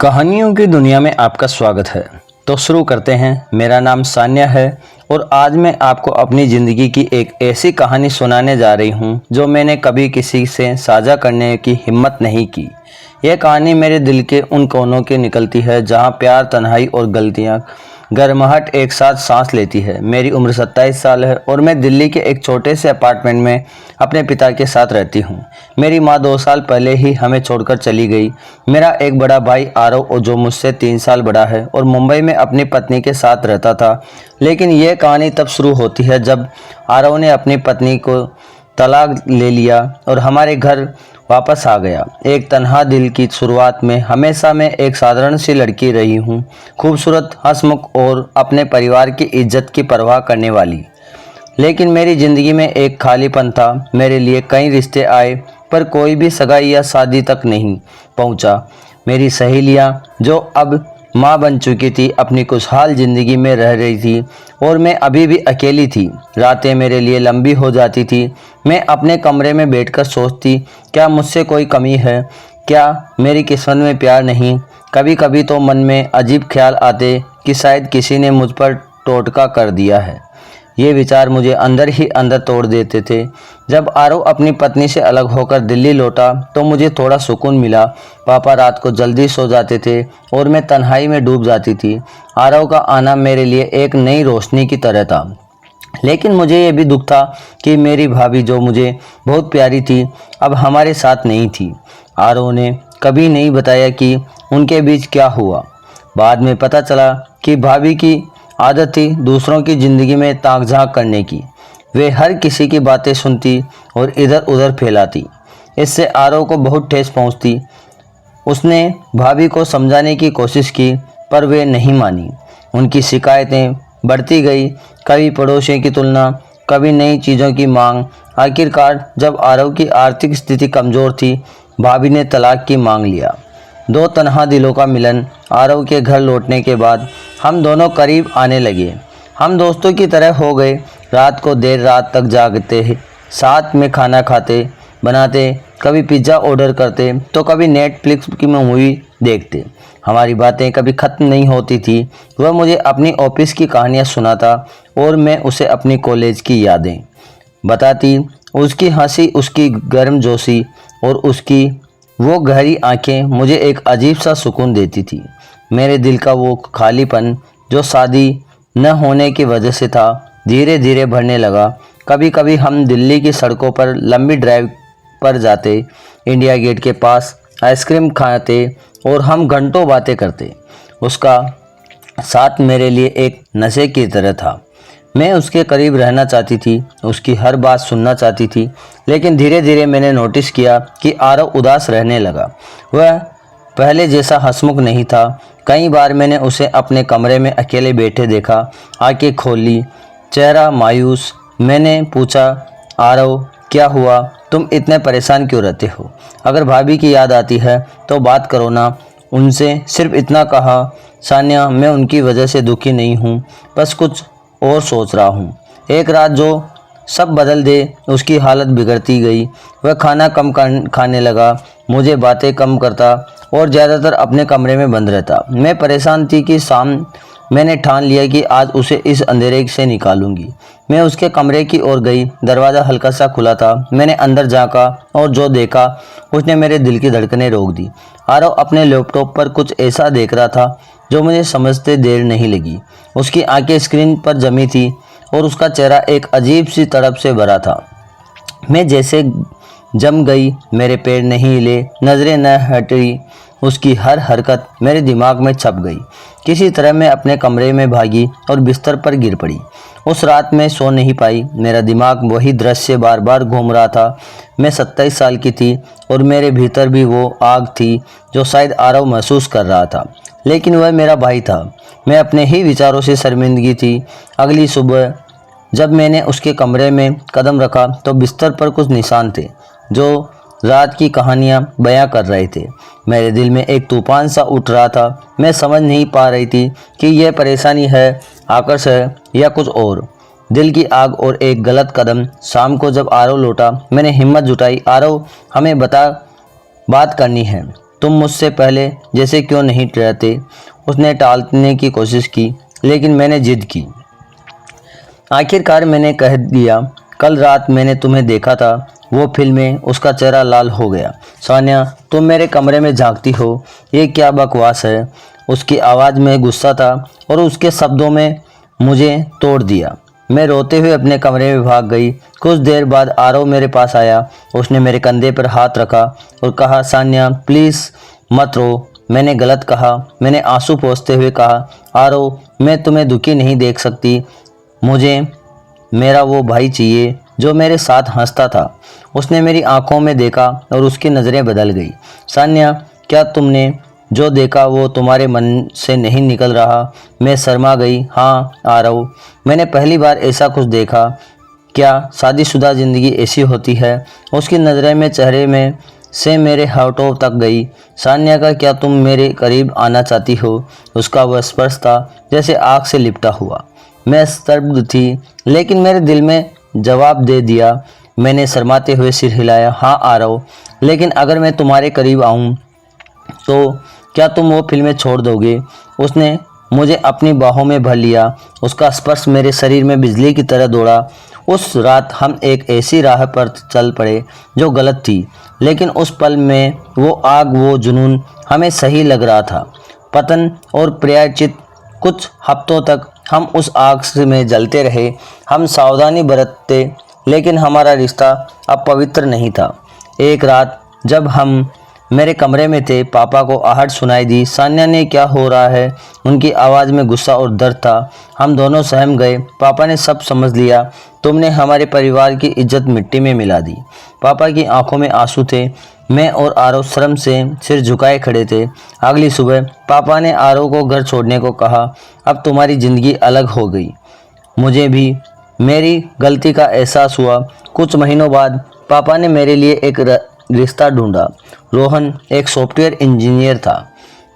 कहानियों की दुनिया में आपका स्वागत है। तो शुरू करते हैं। मेरा नाम सान्या है और आज मैं आपको अपनी ज़िंदगी की एक ऐसी कहानी सुनाने जा रही हूं जो मैंने कभी किसी से साझा करने की हिम्मत नहीं की। यह कहानी मेरे दिल के उन कोनों के निकलती है जहां प्यार, तन्हाई और गलतियां गर्माहट एक साथ सांस लेती है। मेरी उम्र 27 साल है और मैं दिल्ली के एक छोटे से अपार्टमेंट में अपने पिता के साथ रहती हूँ। मेरी माँ 2 साल पहले ही हमें छोड़कर चली गई। मेरा एक बड़ा भाई आरव जो मुझसे 3 साल बड़ा है और मुंबई में अपनी पत्नी के साथ रहता था। लेकिन यह कहानी तब शुरू होती है जब आरव ने अपनी पत्नी को तलाक ले लिया और हमारे घर वापस आ गया। एक तन्हा दिल की शुरुआत में हमेशा मैं एक साधारण सी लड़की रही हूँ, खूबसूरत, हंसमुख और अपने परिवार की इज्जत की परवाह करने वाली। लेकिन मेरी ज़िंदगी में एक खालीपन था। मेरे लिए कई रिश्ते आए पर कोई भी सगाई या शादी तक नहीं पहुंचा। मेरी सहेलियां जो अब माँ बन चुकी थी अपनी खुशहाल ज़िंदगी में रह रही थी और मैं अभी भी अकेली थी। रातें मेरे लिए लंबी हो जाती थी। मैं अपने कमरे में बैठकर सोचती, क्या मुझसे कोई कमी है? क्या मेरी किस्मत में प्यार नहीं? कभी कभी तो मन में अजीब ख्याल आते कि शायद किसी ने मुझ पर टोटका कर दिया है। ये विचार मुझे अंदर ही अंदर तोड़ देते थे। जब आरव अपनी पत्नी से अलग होकर दिल्ली लौटा तो मुझे थोड़ा सुकून मिला। पापा रात को जल्दी सो जाते थे और मैं तन्हाई में डूब जाती थी। आरव का आना मेरे लिए एक नई रोशनी की तरह था। लेकिन मुझे ये भी दुख था कि मेरी भाभी जो मुझे बहुत प्यारी थी अब हमारे साथ नहीं थी। आरव ने कभी नहीं बताया कि उनके बीच क्या हुआ। बाद में पता चला कि भाभी की आदत थी दूसरों की ज़िंदगी में ताक झांक करने की। वे हर किसी की बातें सुनती और इधर उधर फैलाती। इससे आरव को बहुत ठेस पहुंचती। उसने भाभी को समझाने की कोशिश की पर वे नहीं मानी। उनकी शिकायतें बढ़ती गई, कभी पड़ोसियों की तुलना, कभी नई चीज़ों की मांग। आखिरकार जब आरव की आर्थिक स्थिति कमज़ोर थी भाभी ने तलाक की मांग लिया। 2 तन्हा दिलों का मिलन। आरव के घर लौटने के बाद हम दोनों करीब आने लगे। हम दोस्तों की तरह हो गए। रात को देर रात तक जागते, साथ में खाना खाते बनाते, कभी पिज़्ज़ा ऑर्डर करते तो कभी नेटफ्लिक्स की मूवी देखते। हमारी बातें कभी ख़त्म नहीं होती थी। वह मुझे अपनी ऑफिस की कहानियाँ सुनाता और मैं उसे अपनी कॉलेज की यादें बताती। उसकी हंसी, उसकी गर्मजोशी और उसकी वो गहरी आंखें मुझे एक अजीब सा सुकून देती थी। मेरे दिल का वो खालीपन जो शादी न होने की वजह से था धीरे धीरे भरने लगा। कभी कभी हम दिल्ली की सड़कों पर लंबी ड्राइव पर जाते, इंडिया गेट के पास आइसक्रीम खाते और हम घंटों बातें करते। उसका साथ मेरे लिए एक नशे की तरह था। मैं उसके करीब रहना चाहती थी, उसकी हर बात सुनना चाहती थी। लेकिन धीरे धीरे मैंने नोटिस किया कि आरव उदास रहने लगा। वह पहले जैसा हंसमुख नहीं था। कई बार मैंने उसे अपने कमरे में अकेले बैठे देखा। आंखें खोली, चेहरा मायूस। मैंने पूछा, आरव क्या हुआ? तुम इतने परेशान क्यों रहते हो? अगर भाभी की याद आती है तो बात करो ना उनसे। सिर्फ इतना कहा, सान्या मैं उनकी वजह से दुखी नहीं हूँ, बस कुछ और सोच रहा हूँ। एक रात जो सब बदल दे। उसकी हालत बिगड़ती गई। वह खाना कम खाने लगा, मुझे बातें कम करता और ज़्यादातर अपने कमरे में बंद रहता। मैं परेशान थी कि शाम मैंने ठान लिया कि आज उसे इस अंधेरे से निकालूंगी। मैं उसके कमरे की ओर गई। दरवाज़ा हल्का सा खुला था। मैंने अंदर झांका और जो देखा उसने मेरे दिल की धड़कनें रोक दी। आरव अपने लैपटॉप पर कुछ ऐसा देख रहा था जो मुझे समझते देर नहीं लगी। उसकी आंखें स्क्रीन पर जमी थी और उसका चेहरा एक अजीब सी तड़प से भरा था। मैं जैसे जम गई। मेरे पैर नहीं हिले, नज़रें न हटी। उसकी हर हरकत मेरे दिमाग में छप गई। किसी तरह मैं अपने कमरे में भागी और बिस्तर पर गिर पड़ी। उस रात मैं सो नहीं पाई। मेरा दिमाग वही दृश्य बार बार घूम रहा था। मैं 27 साल की थी और मेरे भीतर भी वो आग थी जो शायद आरव महसूस कर रहा था। लेकिन वह मेरा भाई था। मैं अपने ही विचारों से शर्मिंदगी थी। अगली सुबह जब मैंने उसके कमरे में कदम रखा तो बिस्तर पर कुछ निशान थे जो रात की कहानियाँ बयां कर रहे थे। मेरे दिल में एक तूफान सा उठ रहा था। मैं समझ नहीं पा रही थी कि यह परेशानी है, आकर्ष है या कुछ और। दिल की आग और एक गलत कदम। शाम को जब आरव लौटा मैंने हिम्मत जुटाई, आरव हमें बात करनी है। तुम मुझसे पहले जैसे क्यों नहीं रहते। उसने टालने की कोशिश की, लेकिन मैंने जिद की। आखिरकार मैंने कह दिया, कल रात मैंने तुम्हें देखा था वो फिल्म में। उसका चेहरा लाल हो गया। सान्या, तुम मेरे कमरे में झांकती हो, ये क्या बकवास है। उसकी आवाज़ में गुस्सा था और उसके शब्दों में मुझे तोड़ दिया। मैं रोते हुए अपने कमरे में भाग गई। कुछ देर बाद आरव मेरे पास आया। उसने मेरे कंधे पर हाथ रखा और कहा, सान्या प्लीज़ मत रो, मैंने गलत कहा। मैंने आंसू पोंछते हुए कहा, आरव मैं तुम्हें दुखी नहीं देख सकती। मुझे मेरा वो भाई चाहिए जो मेरे साथ हंसता था। उसने मेरी आंखों में देखा और उसकी नज़रें बदल गई। सान्या, क्या तुमने जो देखा वो तुम्हारे मन से नहीं निकल रहा। मैं शर्मा गई। हाँ आरव, मैंने पहली बार ऐसा कुछ देखा। क्या शादीशुदा ज़िंदगी ऐसी होती है। उसकी नज़रें में चेहरे में से मेरे होठों तक गई। सान्या का, क्या तुम मेरे करीब आना चाहती हो। उसका वह स्पर्श था जैसे आग से लिपटा हुआ। मैं स्तब्ध थी, लेकिन मेरे दिल में जवाब दे दिया। मैंने शर्माते हुए सिर हिलाया। हाँ आरव, लेकिन अगर मैं तुम्हारे करीब आऊँ तो क्या तुम वो फिल्में छोड़ दोगे। उसने मुझे अपनी बाहों में भर लिया। उसका स्पर्श मेरे शरीर में बिजली की तरह दौड़ा। उस रात हम एक ऐसी राह पर चल पड़े जो गलत थी, लेकिन उस पल में वो आग, वो जुनून हमें सही लग रहा था। पतन और प्रायश्चित। कुछ हफ्तों तक हम उस आग में जलते रहे। हम सावधानी बरतते, लेकिन हमारा रिश्ता अब पवित्र नहीं था। एक रात जब हम मेरे कमरे में थे, पापा को आहट सुनाई दी। सान्या ने, क्या हो रहा है। उनकी आवाज़ में गुस्सा और दर्द था। हम दोनों सहम गए। पापा ने सब समझ लिया। तुमने हमारे परिवार की इज्जत मिट्टी में मिला दी। पापा की आंखों में आंसू थे। मैं और आरव शर्म से सिर झुकाए खड़े थे। अगली सुबह पापा ने आरव को घर छोड़ने को कहा। अब तुम्हारी ज़िंदगी अलग हो गई। मुझे भी मेरी गलती का एहसास हुआ। कुछ महीनों बाद पापा ने मेरे लिए एक रिश्ता ढूंढा। रोहन एक सॉफ्टवेयर इंजीनियर था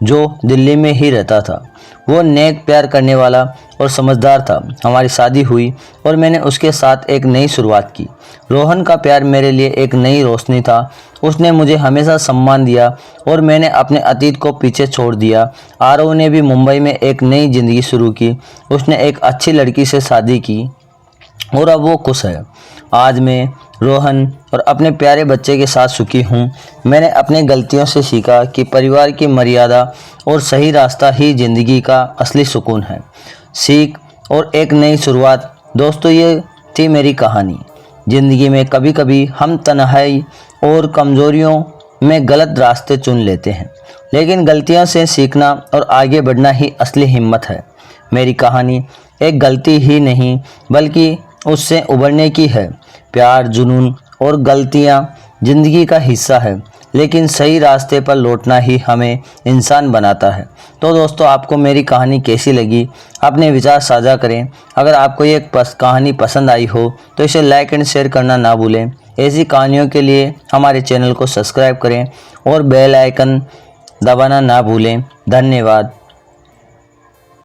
जो दिल्ली में ही रहता था। वो नेक, प्यार करने वाला और समझदार था। हमारी शादी हुई और मैंने उसके साथ एक नई शुरुआत की। रोहन का प्यार मेरे लिए एक नई रोशनी था। उसने मुझे हमेशा सम्मान दिया और मैंने अपने अतीत को पीछे छोड़ दिया। आरव ने भी मुंबई में एक नई ज़िंदगी शुरू की। उसने एक अच्छी लड़की से शादी की और अब वो खुश है। आज मैं रोहन और अपने प्यारे बच्चे के साथ सुखी हूँ। मैंने अपनी गलतियों से सीखा कि परिवार की मर्यादा और सही रास्ता ही ज़िंदगी का असली सुकून है। सीख और एक नई शुरुआत। दोस्तों, ये थी मेरी कहानी। ज़िंदगी में कभी कभी हम तन्हाई और कमज़ोरियों में गलत रास्ते चुन लेते हैं, लेकिन गलतियों से सीखना और आगे बढ़ना ही असली हिम्मत है। मेरी कहानी एक गलती ही नहीं, बल्कि उससे उबरने की है। प्यार, जुनून और गलतियाँ ज़िंदगी का हिस्सा है, लेकिन सही रास्ते पर लौटना ही हमें इंसान बनाता है। तो दोस्तों, आपको मेरी कहानी कैसी लगी, अपने विचार साझा करें। अगर आपको ये कहानी पसंद आई हो तो इसे लाइक एंड शेयर करना ना भूलें। ऐसी कहानियों के लिए हमारे चैनल को सब्सक्राइब करें और बेल आइकन दबाना ना भूलें। धन्यवाद।